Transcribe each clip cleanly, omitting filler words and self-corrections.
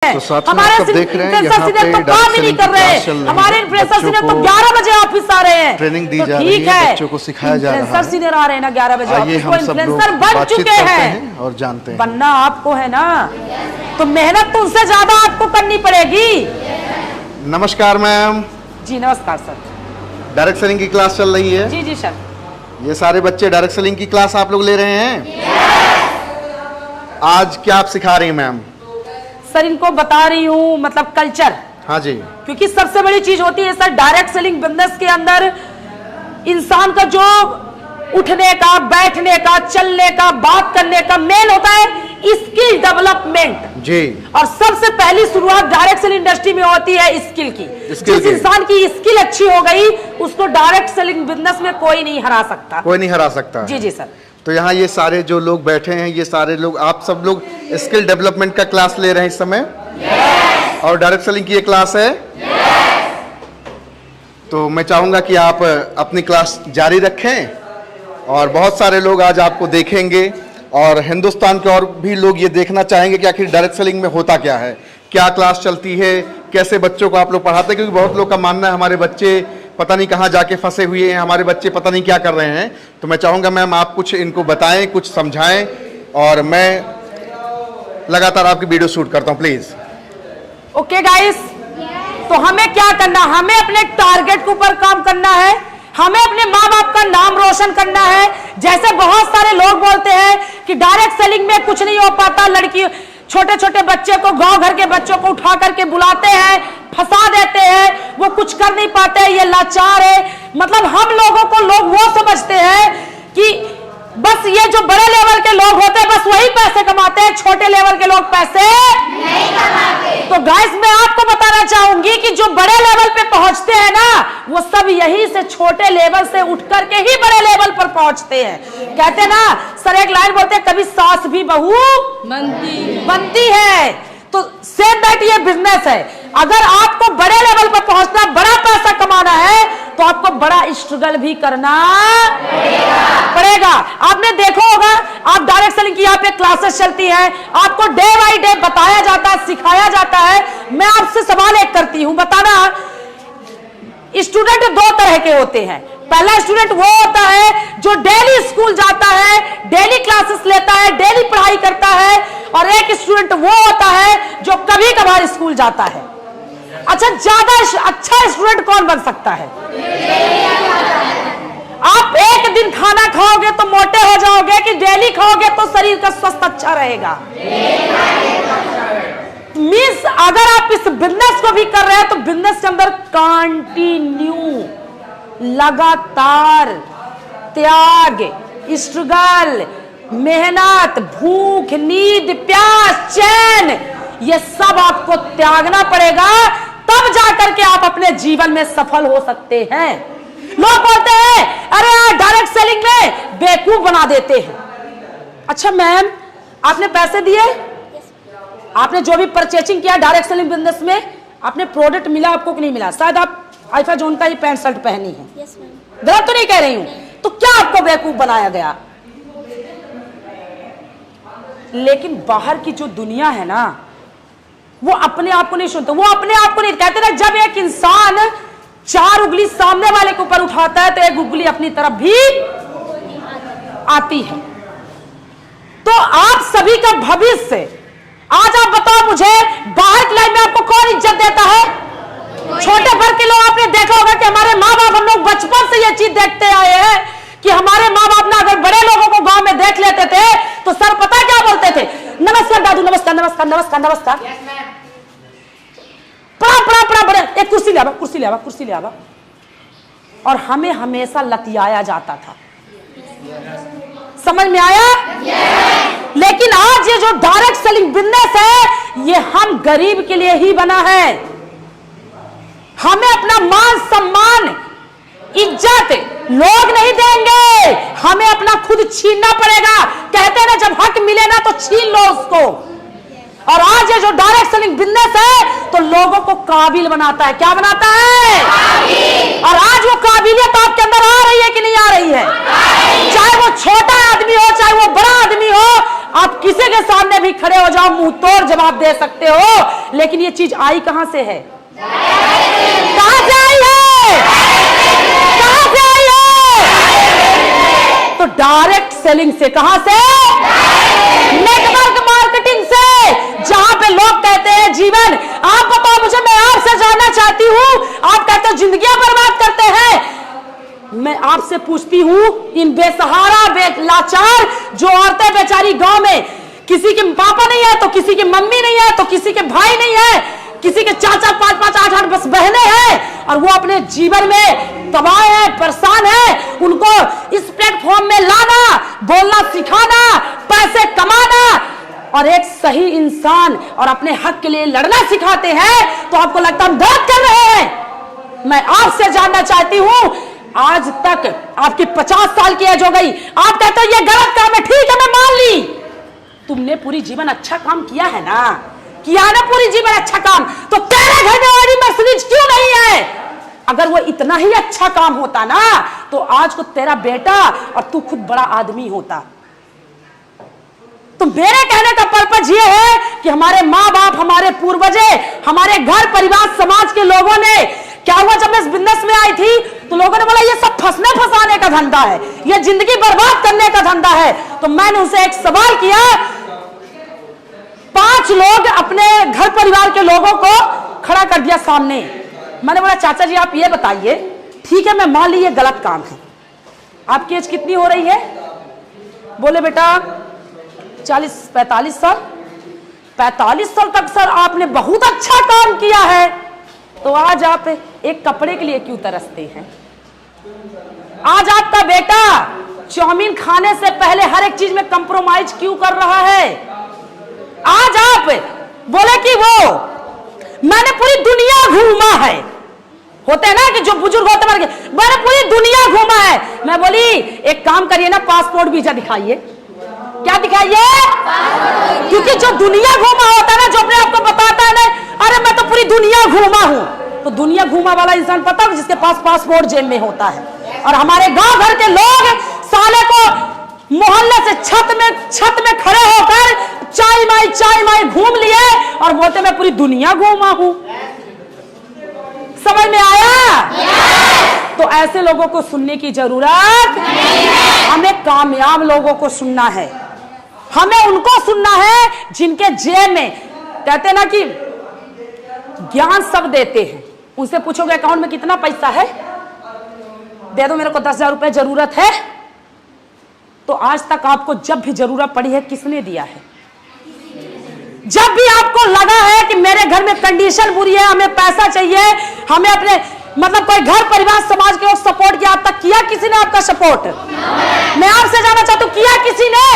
हमारे इन्फ्लुएंसर्स ने तो काम ही नहीं कर रहे, हमारे इन्फ्लुएंसर्स ने तो 11 बजे ऑफिस आ रहे हैं, ट्रेनिंग दी तो जा रही है, बच्चों को सिखाया जा रहा है। इन्फ्लुएंसर सीनियर आ रहे हैं ना 11 बजे ऑफिस, वो हम सब इन्फ्लुएंसर लोग बन चुके हैं और जानते हैं। बनना आपको है ना, तो मेहनत तो उनसे ज्यादा आपको करनी पड़ेगी। नमस्कार मैम। जी नमस्कार सर। डायरेक्ट सेलिंग की क्लास चल रही है? जी जी सर। ये सारे बच्चे डायरेक्ट सेलिंग की क्लास आप लोग ले रहे हैं? आज क्या आप सिखा रही हैं मैम? सर इनको बता रही हूँ मतलब कल्चर। हाँ जी। क्योंकि सबसे बड़ी चीज होती है सर डायरेक्ट सेलिंग बिजनेस के अंदर इंसान का जो उठने का, बैठने का, चलने का, बात करने का मेन होता है स्किल डेवलपमेंट जी। और सबसे पहली शुरुआत डायरेक्ट सेलिंग इंडस्ट्री में होती है स्किल की। जिस इंसान की स्किल अच्छी हो गई उसको डायरेक्ट सेलिंग बिजनेस में कोई नहीं हरा सकता। कोई नहीं हरा सकता। जी जी सर। तो यहाँ ये सारे जो लोग बैठे हैं, ये सारे लोग, आप सब लोग स्किल डेवलपमेंट का क्लास ले रहे हैं इस समय? और डायरेक्ट सेलिंग की ये क्लास है? तो मैं चाहूंगा कि आप अपनी क्लास जारी रखें और बहुत सारे लोग आज आपको देखेंगे और हिंदुस्तान के और भी लोग ये देखना चाहेंगे कि आखिर डायरेक्ट सेलिंग में होता क्या है, क्या क्लास चलती है, कैसे बच्चों को आप लोग पढ़ाते हैं। क्योंकि बहुत लोग का मानना है हमारे बच्चे पता नहीं कहाँ जाके फंसे हुए हैं, हमारे बच्चे पता नहीं क्या कर रहे हैं। तो मैं चाहूंगा मैम आप कुछ इनको बताएं, कुछ समझाएं और मैं लगातार आपकी वीडियो शूट करता हूं प्लीज। ओके गाइस, तो हमें क्या करना, हमें अपने टारगेट के ऊपर काम करना है, हमें अपने माँ बाप का नाम रोशन करना है। जैसे बहुत सारे लोग बोलते हैं कि डायरेक्ट सेलिंग में कुछ नहीं हो पाता, लड़की छोटे छोटे बच्चे को, गांव घर के बच्चों को उठा करके बुलाते हैं, फंसा देते हैं, वो कुछ कर नहीं पाते, ये लाचार है। मतलब हम लोगों को लोग वो समझते हैं कि बस ये जो बड़े लेवल के लोग होते हैं बस वही पैसे कमाते हैं, छोटे लेवल के लोग पैसे नहीं कमाते। तो गाइस मैं आपको बताना चाहूंगी कि जो बड़े लेवल पे पहुंचते हैं ना वो सब यही से छोटे लेवल से उठ करके ही बड़े लेवल पर पहुंचते हैं। कहते हैं ना सर, एक लाइन बोलते हैं, कभी सास भी बहू बनती है। तो सेम दैट ये बिजनेस है। अगर आपको बड़े लेवल पर पहुंचना, बड़ा पैसा कमाना है तो आपको बड़ा स्ट्रगल भी करना पड़ेगा। आपने देखा होगा, आप डायरेक्ट सेलिंग की यहाँ पे क्लासेस चलती हैं, आपको डे बाय डे बताया जाता है, सिखाया जाता है। मैं आपसे सवाल एक करती हूं, बताना स्टूडेंट दो तरह के होते हैं। पहला स्टूडेंट वो होता है जो डेली स्कूल जाता है, डेली क्लासेस लेता है, डेली पढ़ाई करता है, और एक स्टूडेंट वो होता है जो कभी कभार स्कूल जाता है। अच्छा, ज्यादा अच्छा स्टूडेंट कौन बन सकता है? आप एक दिन खाना खाओगे तो मोटे हो जाओगे कि डेली खाओगे तो शरीर का स्वास्थ्य अच्छा रहेगा? मीन्स अगर आप इस बिजनेस को भी कर रहे हैं तो बिजनेस के अंदर कंटिन्यू, लगातार त्याग, स्ट्रगल, मेहनत, भूख, नींद, प्यास, चैन, ये सब आपको त्यागना पड़ेगा, तब जाकर के आप अपने जीवन में सफल हो सकते हैं। लोग बोलते हैं अरे यार डायरेक्ट सेलिंग में बेवकूफ बना देते हैं। अच्छा मैम, आपने पैसे दिए, आपने जो भी परचेजिंग किया डायरेक्ट सेलिंग बिजनेस में, आपने प्रोडक्ट मिला आपको कि नहीं मिला? शायद आप आईफा जोन का ही पैंट शर्ट पहनी है, गलत तो नहीं कह रही हूं? तो क्या आपको बेवकूफ बनाया गया? लेकिन बाहर की जो दुनिया है ना वो अपने आप को नहीं सुनते, वो अपने आप को नहीं कहते ना। जब एक इंसान 4 उंगली सामने वाले के ऊपर उठाता है तो एक उंगली अपनी तरफ भी आती है। तो आप सभी का भविष्य, आज आप बताओ मुझे, बाहर की लाइफ में आपको कौन इज्जत देता है? छोटे वर्ग के लोग। आपने देखा होगा कि हमारे माँ बाप, हम लोग बचपन से ये चीज देखते आए हैं कि हमारे माँ बाप ना अगर बड़े लोगों को गांव में देख लेते थे तो सर पता क्या बोलते थे? नमस्कार दादू, नमस्कार नमस्कार नमस्कार नमस्कार, प्रणाम प्रणाम प्रणाम, बड़े एक कुर्सी ले आवा, कुर्सी ले आवा, कुर्सी ले आवा। और हमें हमेशा लतियाया जाता था। समझ में आया? लेकिन आज ये जो डायरेक्ट सेलिंग बिजनेस है ये हम गरीब के लिए ही बना है। हमें अपना मान सम्मान, इज्जत लोग नहीं देंगे, हमें अपना खुद छीनना पड़ेगा। कहते हैं ना जब हक मिले ना तो छीन लो उसको। और आज ये जो डायरेक्ट सेलिंग बिजनेस है तो लोगों को काबिल बनाता है। क्या बनाता है? और आज वो काबिलियत आपके अंदर आ रही है कि नहीं आ रही है? चाहे वो छोटा आदमी हो, चाहे वो बड़ा आदमी हो, आप किसी के सामने भी खड़े हो जाओ, मुंह तोड़ जवाब दे सकते हो। लेकिन ये चीज आई कहां से है? कहां से आई है? कहां से आई है? तो डायरेक्ट सेलिंग से। कहां से? नेटवर्क मार्केटिंग से। जहां पे लोग कहते हैं जीवन, आप बताओ मुझे, मैं आपसे जानना चाहती हूं, आप कहते हो जिंदगियां बर्बाद करते हैं, मैं आपसे पूछती हूं, इन बेसहारा लाचार जो औरतें बेचारी गांव में, किसी के पापा नहीं है तो किसी की मम्मी नहीं है तो किसी के भाई नहीं है, किसी के 4-4, 5-5, 8-8 बस बहनें हैं, और वो अपने जीवन में तबाह है, परेशान है, उनको इस प्लेटफॉर्म में लाना, बोलना सिखाना, पैसे कमाना और एक सही इंसान और अपने हक के लिए लड़ना सिखाते हैं, तो आपको लगता है हम गलत कर रहे हैं। मैं आपसे जानना चाहती हूं, आज तक आपकी 50 साल की एज हो गई, आप कहते हो ये गलत काम है, ठीक है मैं मान ली, तुमने पूरी जीवन अच्छा काम किया है ना, किया ना पूरी जीवन अच्छा काम, तो तेरे घर में वाली मर्सिडीज क्यों नहीं है? अगर वो इतना ही अच्छा काम होता ना, तो आज को तेरा बेटा और तू खुद बड़ा आदमी होता। तो मेरे कहने का पर्पज ये है कि हमारे माँ बाप, हमारे पूर्वजे, हमारे घर परिवार समाज के लोगों ने, क्या हुआ जब मैं इस बिजनेस में आई थी तो लोगों ने बोला ये सब फंसने फंसाने का धंधा है, ये जिंदगी बर्बाद करने का धंधा है। तो मैंने उनसे एक सवाल किया, 5 लोग अपने घर परिवार के लोगों को खड़ा कर दिया सामने, मैंने बोला चाचा जी आप ये बताइए, ठीक है मैं मान ली ये गलत काम है, आपकी एज कितनी हो रही है? बोले बेटा 40-45 साल। 45 साल तक सर आपने बहुत अच्छा काम किया है, तो आज आप एक कपड़े के लिए क्यों तरसते हैं? आज आपका बेटा चाउमीन खाने से पहले हर एक चीज में कंप्रोमाइज क्यों कर रहा है? आज आप बोले कि वो मैंने पूरी दुनिया घूमा है, होते हैं ना कि जो बुजुर्ग होते हैं, मैंने पूरी दुनिया घूमा है। मैं बोली एक काम करिए ना, पासपोर्ट वीजा दिखाइए। क्या दिखाइए? क्योंकि जो दुनिया घूमा होता है ना, जो अपने आप को बताता है ना, अरे मैं तो पूरी दुनिया घूमा हूं, तो दुनिया घूमा वाला इंसान पता है जिसके पास पासपोर्ट जेब में होता है। और हमारे गांव भर के लोग साले को मोहल्ले से छत में खड़े होकर चाय माई घूम लिए और बोलते मैं पूरी दुनिया घूमा हूं। समझ में आया? तो ऐसे लोगों को सुनने की जरूरत नहीं है, हमें कामयाब लोगों को सुनना है, हमें उनको सुनना है जिनके जेब में, कहते ना कि ज्ञान सब देते हैं, उनसे पूछोगे अकाउंट में कितना पैसा है, दे दो मेरे को 10,000 रुपए जरूरत है, तो आज तक आपको जब भी जरूरत पड़ी है किसने दिया है? जब भी आपको लगा है कि मेरे घर में कंडीशन बुरी है, हमें पैसा चाहिए, हमें अपने मतलब कोई घर परिवार समाज के लोग सपोर्ट किया, आज तक किया किसी ने आपका सपोर्ट? मैं आपसे जानना चाहता हूं, किया किसी ने?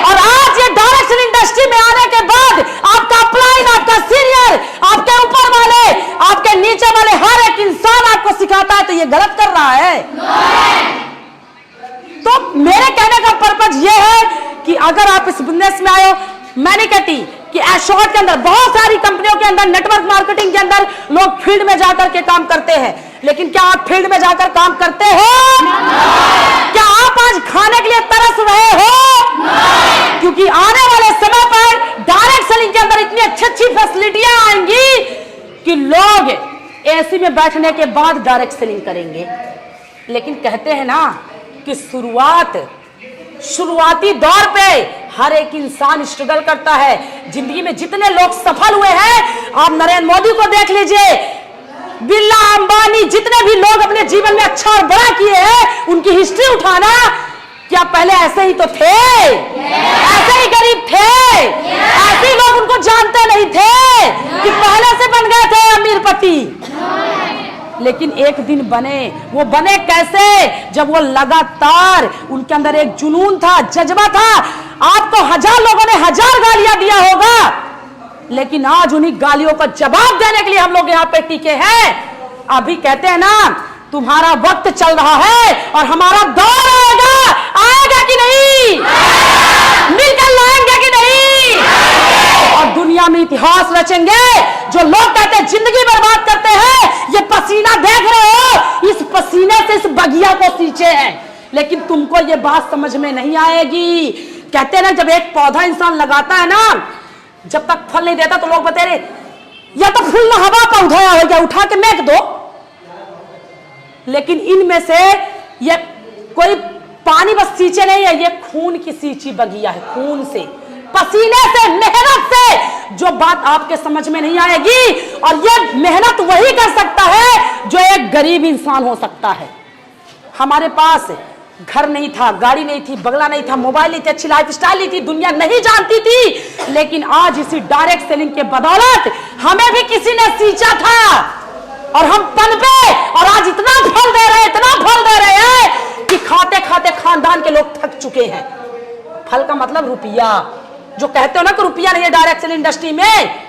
और आज ये डायरेक्ट सेलिंग इंडस्ट्री में आने के बाद आपका अपलाइन, आपका सीनियर, आपके ऊपर वाले, आपके नीचे वाले हर एक इंसान आपको सिखाता है, तो ये गलत कर रहा है। तो मेरे कहने का पर्पज ये है कि अगर आप इस बिजनेस में आए हो, मैं नहीं कहती कि एशॉर्ट के अंदर, बहुत सारी कंपनियों के अंदर, नेटवर्क मार्केटिंग के अंदर लोग फील्ड में जाकर के काम करते हैं, लेकिन क्या आप फील्ड में जाकर काम करते हो? क्या आप आज खाने के लिए तरस रहे हो? क्योंकि आने वाले समय पर डायरेक्ट सेलिंग के अंदर इतनी अच्छी शुरुआतियां आएंगी कि लोग एसी में बैठने के बाद डायरेक्ट सेलिंग करेंगे। लेकिन कहते हैं ना कि शुरुआती दौर पे हर एक इंसान स्ट्रगल करता है। जिंदगी में जितने लोग सफल हुए हैं, आप नरेंद्र मोदी को देख लीजिए, बिरला, अंबानी, जितने भी लोग अपने जीवन में अच्छा और बड़ा किए हैं, उनकी हिस्ट्री उठाना, क्या पहले ऐसे ही तो थे? ऐसे ही गरीब थे? ऐसे ही लोग उनको जानते नहीं थे कि पहले से बन गए थे अमीरपति? लेकिन एक दिन बने। वो बने कैसे? जब वो लगातार, उनके अंदर एक जुनून था, जज्बा था। आपको 1000 लोगों ने 1000 गालियां दिया होगा, लेकिन आज उन्हीं गालियों का जवाब देने के लिए हम लोग यहाँ पे टिके हैं। अभी कहते हैं ना, तुम्हारा वक्त चल रहा है और हमारा दौर आएगा कि नहीं? मिलकर लाएंगे कि नहीं? और दुनिया में इतिहास रचेंगे। जो लोग कहते हैं जिंदगी बर्बाद करते हैं, ये पसीना देख रहे हो, इस पसीने से इस बगिया को सींचे हैं, लेकिन तुमको ये बात समझ में नहीं आएगी कहते हैं ना, जब एक पौधा इंसान लगाता है ना, जब तक फल नहीं देता तो लोग बता रहे या तो फूल ना हवा का उठाया हो गया, उठा के फेंक दो। लेकिन इनमें से ये कोई पानी बस सींचे नहीं है, ये खून की सींची बगिया है, खून से, पसीने से, मेहनत से। जो बात आपके समझ में नहीं आएगी, और ये मेहनत वही कर सकता है जो एक गरीब इंसान हो सकता है। हमारे पास घर नहीं था, गाड़ी नहीं थी, बंगला नहीं था, मोबाइल नहीं थे, अच्छी लाइफ स्टाइल नहीं थी, दुनिया नहीं जानती थी, लेकिन आज इसी डायरेक्ट सेलिंग के बदौलत हमें भी किसी ने सींचा था और हम पनपे, और आज इतना फल दे रहे हैं, इतना फल दे रहे हैं कि खाते खाते खानदान के लोग थक चुके हैं। फल का मतलब रुपया, जो कहते हो ना कि रुपया नहीं है डायरेक्ट सेलिंग इंडस्ट्री में,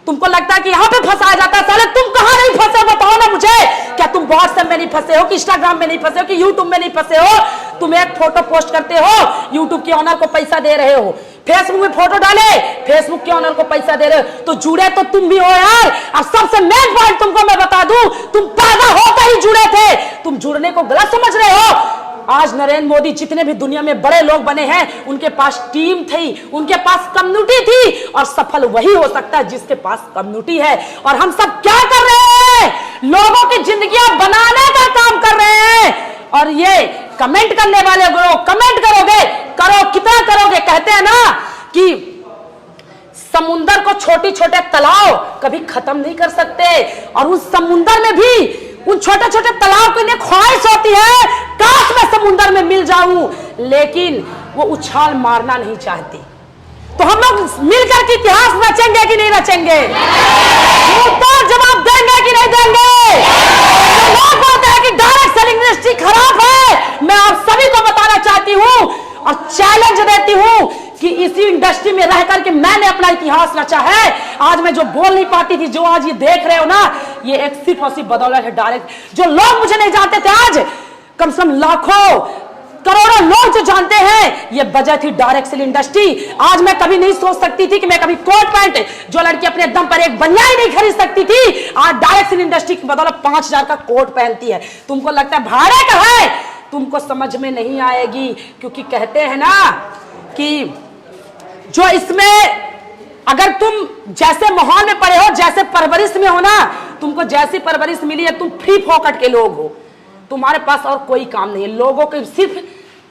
तुमको लगता है कि यहां पे फंसाया जाता है। साले तुम कहां नहीं फंसे बताओ ना मुझे। क्या तुम व्हाट्सएप में नहीं फंसे हो, कि इंस्टाग्राम में नहीं फंसे हो, कि यूट्यूब में नहीं फंसे हो? तुम एक फोटो पोस्ट करते हो, यूट्यूब के ऑनर को पैसा दे रहे हो, फेसबुक में फोटो डाले, फेसबुक के ऑनर को पैसा दे रहे हो, तो जुड़े तो तुम भी हो यार। और सबसे मेन पॉइंट तुमको मैं बता दूं, तुम पैदा होकर ही जुड़े थे, तुम जुड़ने को गलत समझ रहे हो। आज नरेंद्र मोदी जितने भी दुनिया में बड़े लोग बने हैं, उनके पास टीम थी, उनके पास कम्युनिटी थी, और सफल वही हो सकता है जिसके पास कम्युनिटी है। और हम सब क्या कर रहे हैं? लोगों की जिंदगियां बनाने का काम कर रहे हैं। और ये कमेंट करने वाले लोग, कमेंट करोगे, करो, कितना करोगे? कहते हैं ना कि समुंदर को छोटे छोटे तालाब कभी खत्म नहीं कर सकते, और उस समुंदर में भी उन छोटे छोटे तालाब की इन्हें ख्वाहिश होती है, काश मैं समुंदर में मिल जाऊं, लेकिन वो उछाल मारना नहीं चाहती। तो हम लोग मिलकर के इतिहास रचेंगे कि नहीं रचेंगे? तो जवाब देंगे कि नहीं देंगे? तो लोग बोलते हैं कि डायरेक्ट सेलिंग इंडस्ट्री खराब है, मैं आप सभी को बताना चाहती हूं और चैलेंज देती हूं कि इसी इंडस्ट्री में रह करके मैंने अपना इतिहास रचा है। आज मैं जो बोल नहीं पाती थी, जो आज ये देख रहे हो ना, ये एक सिर्फ और सिर्फ बदौलत है डायरेक्ट। जो लोग मुझे नहीं जानते थे, आज कम से कम लाखों करोड़ों लोग जो जानते हैं, ये वजह थी डायरेक्ट सेलिंग इंडस्ट्री। आज मैं कभी नहीं सोच सकती थी कि मैं कभी कोट पैंट, जो लड़की अपने दम पर एक बनियान नहीं खरीद सकती थी, आज डायरेक्ट सेलिंग इंडस्ट्री की बदौलत 5000 का कोट पहनती है। तुमको लगता है भाड़े का है, तुमको समझ में नहीं आएगी, क्योंकि कहते हैं ना कि जो इसमें अगर तुम जैसे माहौल में पड़े हो, जैसे परवरिश में हो ना, तुमको जैसी परवरिश मिली है, तुम फ्री फोकट के लोग हो, तुम्हारे पास और कोई काम नहीं है। लोगों को सिर्फ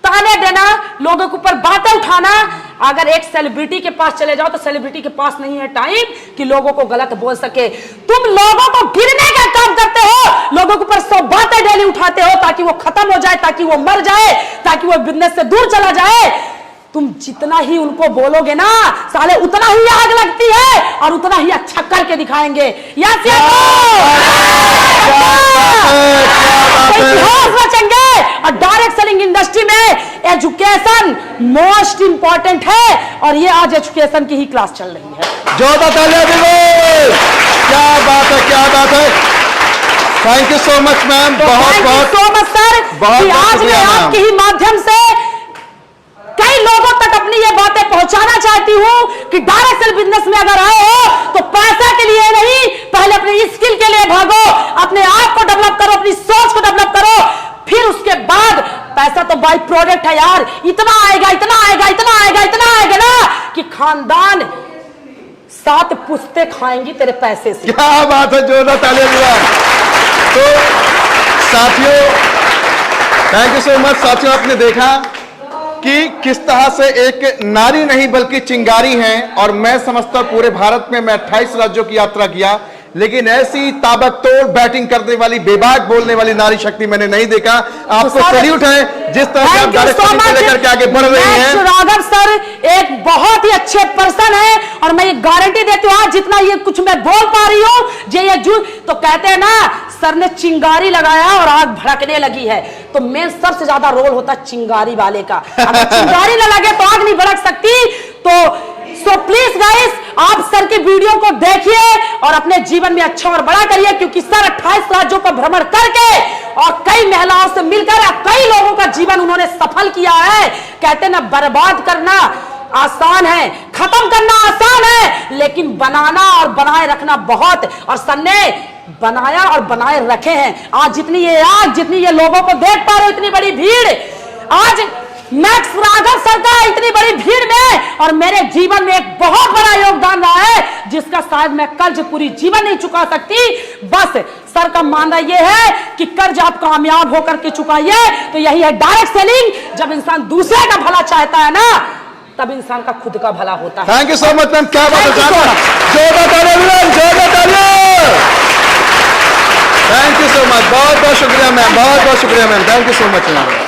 ताने देना, लोगों के ऊपर बातें उठाना। अगर एक सेलिब्रिटी के पास चले जाओ तो सेलिब्रिटी के पास नहीं है टाइम कि लोगों को गलत बोल सके। तुम लोगों को गिरने का काम करते हो, लोगों के ऊपर 100 बातें डेली उठाते हो ताकि वो खत्म हो जाए, ताकि वो मर जाए, ताकि वो बिजनेस से दूर चला जाए। तुम जितना ही उनको बोलोगे ना, साले उतना ही आग लगती है और उतना ही अच्छा करके दिखाएंगे। इतिहास रचेंगे। और डायरेक्ट सेलिंग इंडस्ट्री में एजुकेशन मोस्ट इंपॉर्टेंट है, और ये आज एजुकेशन की ही क्लास चल रही है। जोरदार तालियां दीजिए। क्या बात है, क्या बात है। Thank you so much ma'am, बहुत बहुत सो मच सर। आज मैं आपके ही माध्यम से कई लोगों तक अपनी ये बातें पहुंचाना चाहती हूं कि डायरेक्ट सेल बिजनेस में अगर आए हो तो पैसा के लिए नहीं, पहले अपनी स्किल के लिए भागो, अपने आप को डेवलप करो, अपनी सोच को डेवलप करो, फिर उसके बाद पैसा तो बाई प्रोडक्ट है यार। इतना आएगा, इतना आएगा, इतना आएगा, इतना आएगा ना कि खानदान 7 पुश्ते खाएंगी तेरे पैसे से। क्या बात है, जोरदार तालियां दीजिए। तो साथियों, थैंक यू सो मच। साथियों, आपने देखा कि किस तरह से एक नारी नहीं बल्कि चिंगारी हैं, और मैं समझता हूं पूरे भारत में मैं 28 राज्यों की यात्रा किया, लेकिन ऐसी ताबड़तोड़ बैटिंग करने वाली, बेबाक बोलने वाली नारी शक्ति मैंने नहीं देखा। आपको सैल्यूट है जिस तरह से आप डायरेक्ट सेलिंग लेकर के आगे बढ़ रही हैं। राघव सर एक बहुत ही अच्छे पर्सन है, और मैं ये गारंटी देती हूँ आज जितना ये कुछ मैं बोल पा रही हूँ, ये तो कहते हैं ना, सर ने चिंगारी लगाया और आग भड़कने लगी है। तो मेन सबसे ज्यादा रोल होता है चिंगारी वाले का। अगर चिंगारी न लगे तो आग नहीं भड़क सकती। तो प्लीज गाइस, आप सर के वीडियो को देखिए और अपने जीवन में अच्छा और बड़ा करिए, क्योंकि सर 28 राज्यों का भ्रमण करके और कई महिलाओं से मिलकर कई लोगों का जीवन उन्होंने सफल किया है। कहते ना, बर्बाद करना आसान है, खत्म करना आसान है, लेकिन बनाना और बनाए रखना बहुत। और सर ने बनाया और बनाए रखे हैं। आज जितनी ये लोगों को देख पा रहे हो, इतनी बड़ी भीड़, आज मैक्स राघव सर का इतनी बड़ी भीड़ में और मेरे जीवन में एक बहुत बड़ा योगदान रहा है जिसका शायद मैं कर्ज पूरी जीवन नहीं चुका सकती। बस सर का मानना यह है कि कर्ज आप कामयाब होकर के चुकाइए। तो यही है डायरेक्ट सेलिंग। जब इंसान दूसरे का भला चाहता है ना, तब इंसान का खुद का भला होता है। Thank you so much ma'am, क्या बात है। थैंक यू सो मच, बहुत बहुत शुक्रिया मैम, बहुत बहुत शुक्रिया ma'am, thank you so much ma'am.